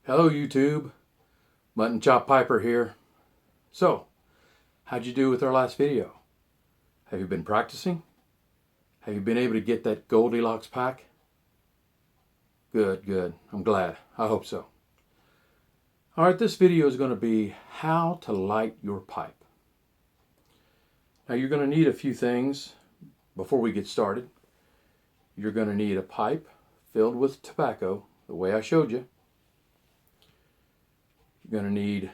Hello YouTube, Mutton Chop Piper here. So, how'd you do with our last video? Have you been practicing? Have you been able to get that Goldilocks pack? Good. I'm glad. I hope so. Alright, this video is going to be how to light your pipe. Now you're going to need a few things before we get started. You're going to need a pipe filled with tobacco, the way I showed you. You're going to need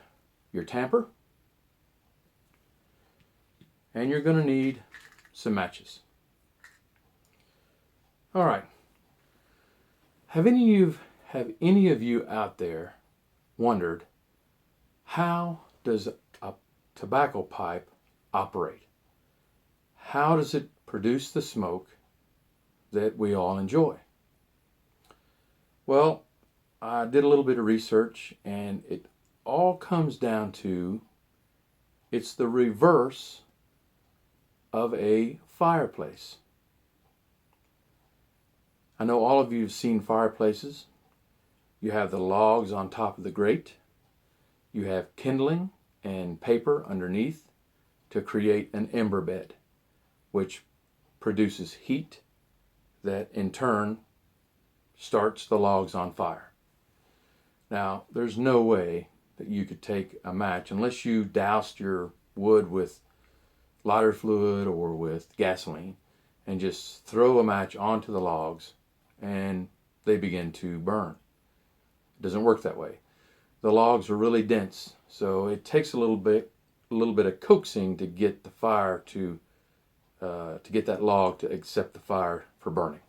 your tamper, and you're going to need some matches. All right. Have any of you out there wondered, how does a tobacco pipe operate? How does it produce the smoke that we all enjoy? Well, I did a little bit of research, and it all comes down to, it's the reverse of a fireplace. I know all of you have seen fireplaces. You have the logs on top of the grate. You have kindling and paper underneath to create an ember bed, which produces heat that in turn starts the logs on fire. Now, there's no way that you could take a match, unless you doused your wood with lighter fluid or with gasoline, and just throw a match onto the logs and they begin to burn. It doesn't work that way. The logs are really dense, so it takes a little bit of coaxing to get the fire to get that log to accept the fire for burning.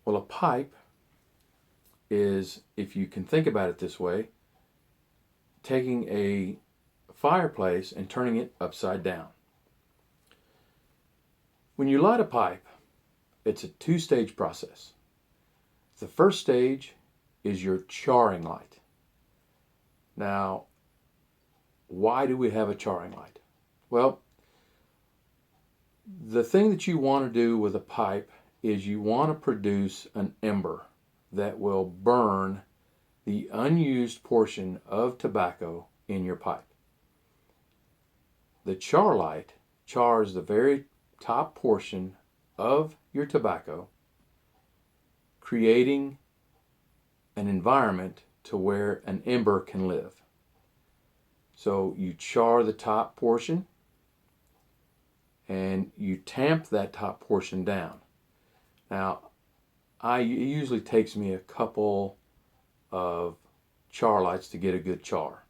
Well, a pipe is, if you can think about it this way, taking a fireplace and turning it upside down. When you light a pipe, it's a two-stage process. The first stage is your charring light. Now, why do we have a charring light? Well, the thing that you want to do with a pipe is you want to produce an ember that will burn the unused portion of tobacco in your pipe. The char light chars the very top portion of your tobacco, creating an environment to where an ember can live. So you char the top portion and you tamp that top portion down. Now, it usually takes me a couple of char lights to get a good char.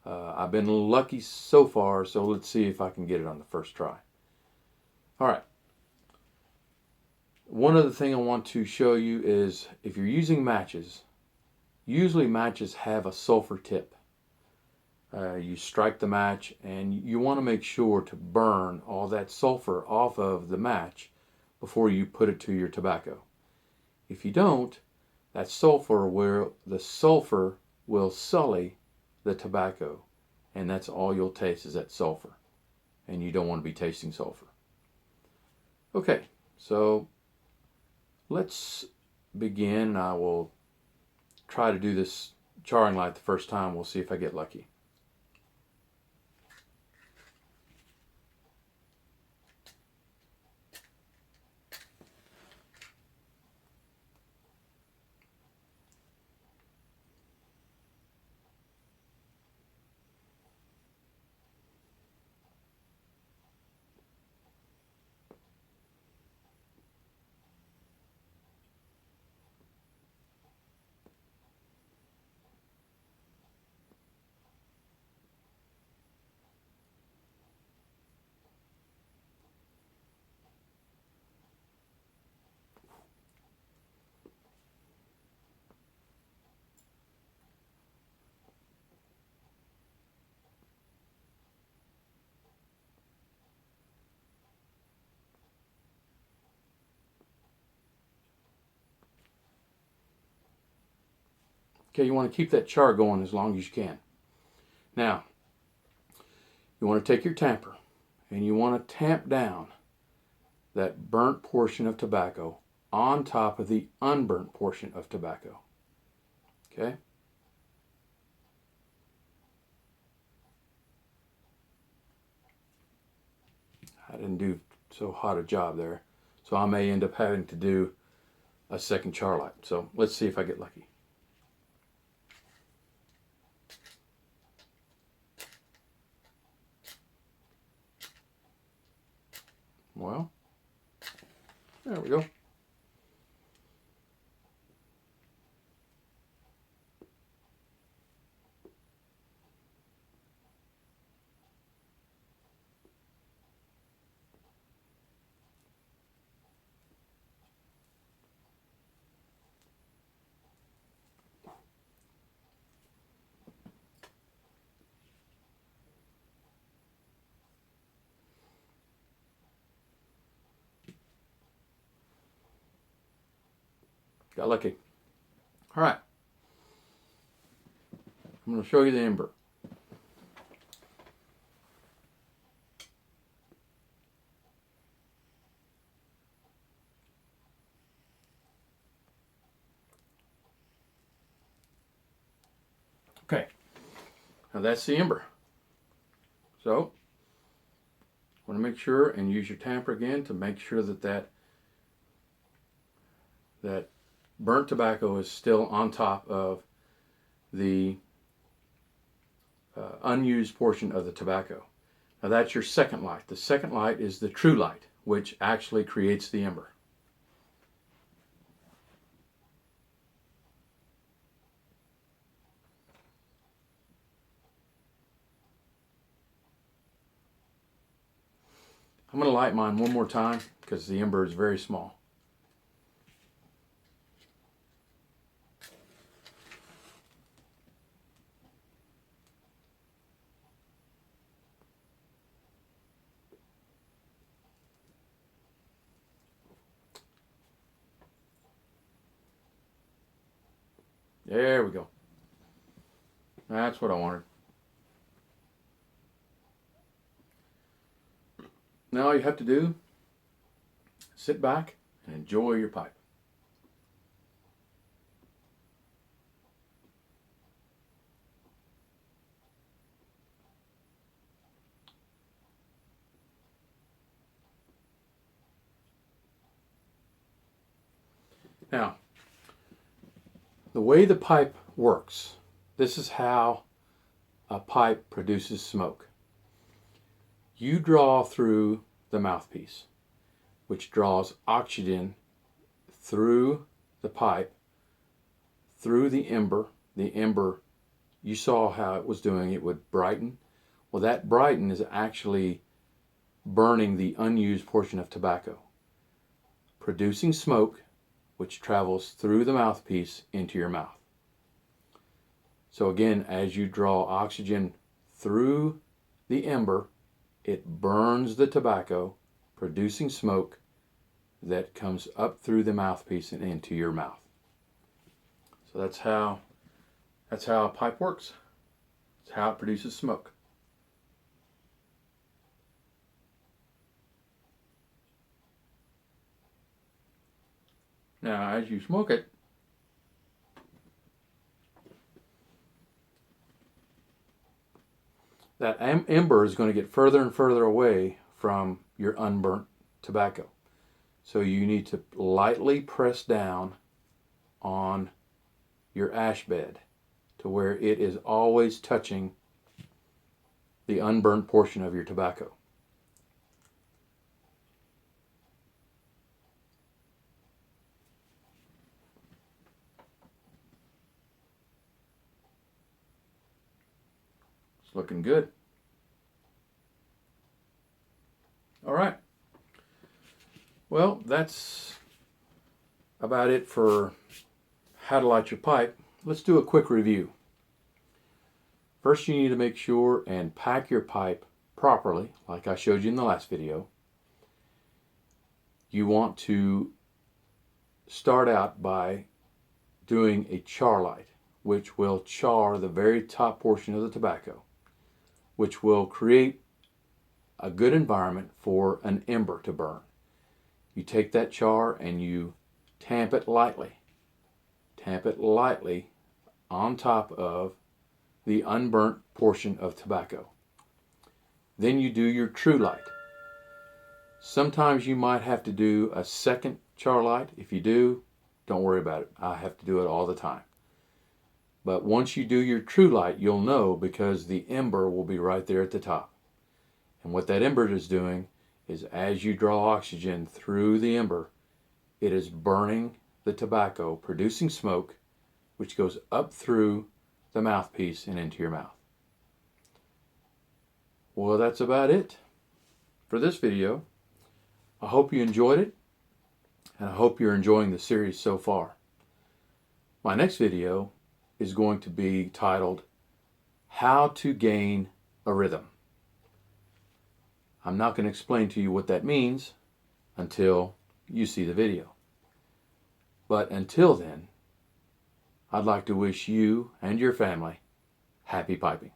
I've been lucky so far, so let's see if I can get it on the first try. All right. One other thing I want to show you is, if you're using matches, usually matches have a sulfur tip. You strike the match and you want to make sure to burn all that sulfur off of the match before you put it to your tobacco. If you don't, the sulfur will sully the tobacco, and that's all you'll taste is that sulfur, and you don't want to be tasting sulfur. Okay, so let's begin. I will try to do this charring light the first time. We'll see if I get lucky. Okay, you want to keep that char going as long as you can. Now, you want to take your tamper and you want to tamp down that burnt portion of tobacco on top of the unburnt portion of tobacco. Okay? I didn't do so hot a job there. So I may end up having to do a second char light. So let's see if I get lucky. Well, there we go. Got lucky. All right. I'm going to show you the ember. Okay. Now that's the ember. So, want to make sure and use your tamper again to make sure that that burnt tobacco is still on top of the unused portion of the tobacco. Now that's your second light. The second light is the true light, which actually creates the ember. I'm going to light mine one more time because the ember is very small. There we go. That's what I wanted. Now all you have to do is sit back and enjoy your pipe. Now, the way the pipe works, this is how a pipe produces smoke. You draw through the mouthpiece, which draws oxygen through the pipe, through the ember. The ember, you saw how it was doing, it would brighten. Well, that brighten is actually burning the unused portion of tobacco, producing smoke, which travels through the mouthpiece into your mouth. So again, as you draw oxygen through the ember, it burns the tobacco, producing smoke that comes up through the mouthpiece and into your mouth. So that's how a pipe works. It's how it produces smoke. Now, as you smoke it, that ember is going to get further and further away from your unburnt tobacco. So you need to lightly press down on your ash bed to where it is always touching the unburnt portion of your tobacco. It's looking good. All right. Well, that's about it for how to light your pipe. Let's do a quick review. First, you need to make sure and pack your pipe properly, like I showed you in the last video. You want to start out by doing a char light, which will char the very top portion of the tobacco, which will create a good environment for an ember to burn. You take that char and you tamp it lightly. Tamp it lightly on top of the unburnt portion of tobacco. Then you do your true light. Sometimes you might have to do a second char light. If you do, don't worry about it. I have to do it all the time. But once you do your true light, you'll know, because the ember will be right there at the top. And what that ember is doing is, as you draw oxygen through the ember, it is burning the tobacco, producing smoke, which goes up through the mouthpiece and into your mouth. Well, that's about it for this video. I hope you enjoyed it, and I hope you're enjoying the series so far. My next video is going to be titled, How to Gain a Rhythm. I'm not going to explain to you what that means until you see the video. But until then, I'd like to wish you and your family happy piping.